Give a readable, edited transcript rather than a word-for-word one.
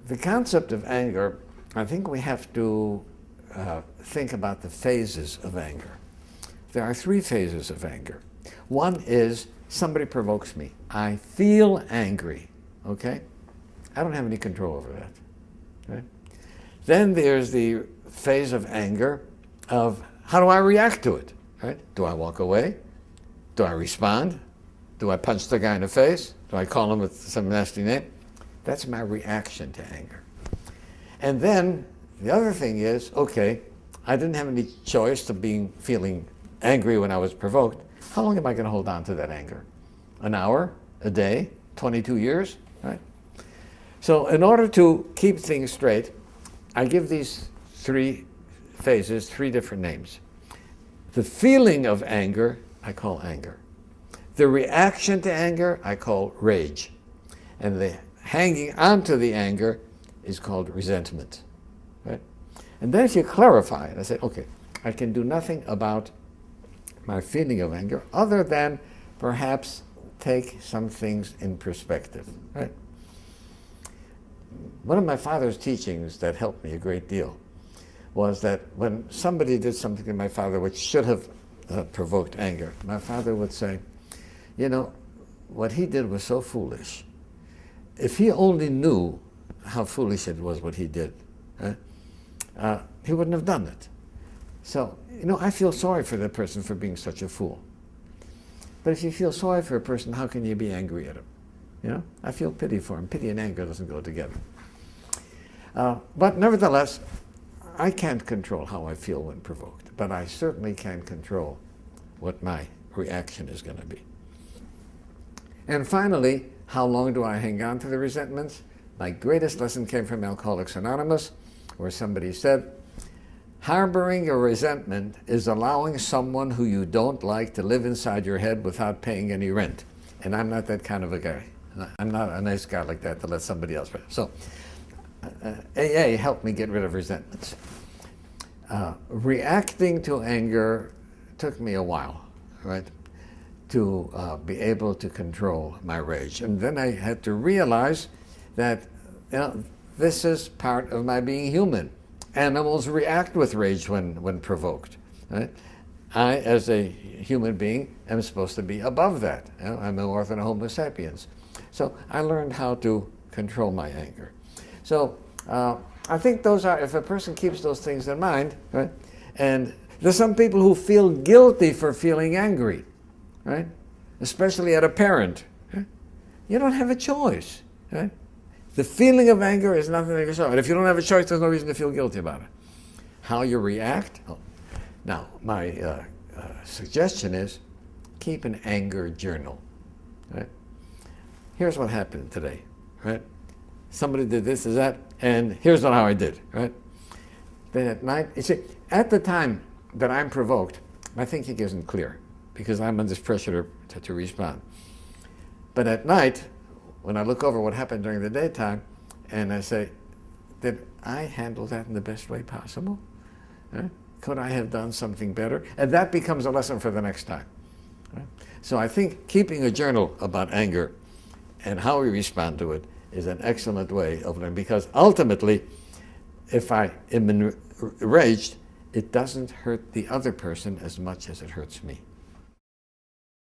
the concept of anger, I think we have to think about the phases of anger. There are three phases of anger. One is somebody provokes me. I feel angry, okay? I don't have any control over that, right? Then there's the phase of anger of how do I react to it, right? Do I walk away? Do I respond? Do I punch the guy in the face? Do I call him with some nasty name? That's my reaction to anger. And then the other thing is, okay, I didn't have any choice to feeling angry when I was provoked. How long am I going to hold on to that anger? An hour? A day? 22 years? Right? So in order to keep things straight, I give these three phases three different names. The feeling of anger, I call anger. The reaction to anger, I call rage. And the hanging onto the anger is called resentment. Right? And then if you clarify it, I say, okay, I can do nothing about my feeling of anger other than perhaps take some things in perspective. Right? One of my father's teachings that helped me a great deal was that when somebody did something to my father which should have provoked anger, my father would say, you know, what he did was so foolish. If he only knew how foolish it was what he did, he wouldn't have done it. So, you know, I feel sorry for that person for being such a fool. But if you feel sorry for a person, how can you be angry at him? You know, I feel pity for him. Pity and anger doesn't go together. But nevertheless, I can't control how I feel when provoked, but I certainly can control what my reaction is going to be. And finally, how long do I hang on to the resentments? My greatest lesson came from Alcoholics Anonymous, where somebody said, harboring a resentment is allowing someone who you don't like to live inside your head without paying any rent. And I'm not that kind of a guy. I'm not a nice guy like that to let somebody else rent. So AA helped me get rid of resentments. Reacting to anger took me a while, right, to be able to control my rage. And then I had to realize that, you know, this is part of my being human. Animals react with rage when provoked. Right? I, as a human being, am supposed to be above that. You know, I'm more than a Homo sapiens. So I learned how to control my anger. So I think those are, if a person keeps those things in mind, right? And there's some people who feel guilty for feeling angry, right? Especially at a parent. Right? You don't have a choice, right? The feeling of anger is nothing to yourself. And if you don't have a choice, there's no reason to feel guilty about it. How you react? Oh. Now, my suggestion is keep an anger journal. Right? Here's what happened today. Right? Somebody did this, is that, and here's how I did. Right? Then at night, you see, at the time that I'm provoked, my thinking isn't clear because I'm under pressure to respond. But at night, when I look over what happened during the daytime, and I say, did I handle that in the best way possible? Could I have done something better? And that becomes a lesson for the next time. Right? So I think keeping a journal about anger and how we respond to it is an excellent way of learning, because ultimately, if I am enraged, it doesn't hurt the other person as much as it hurts me.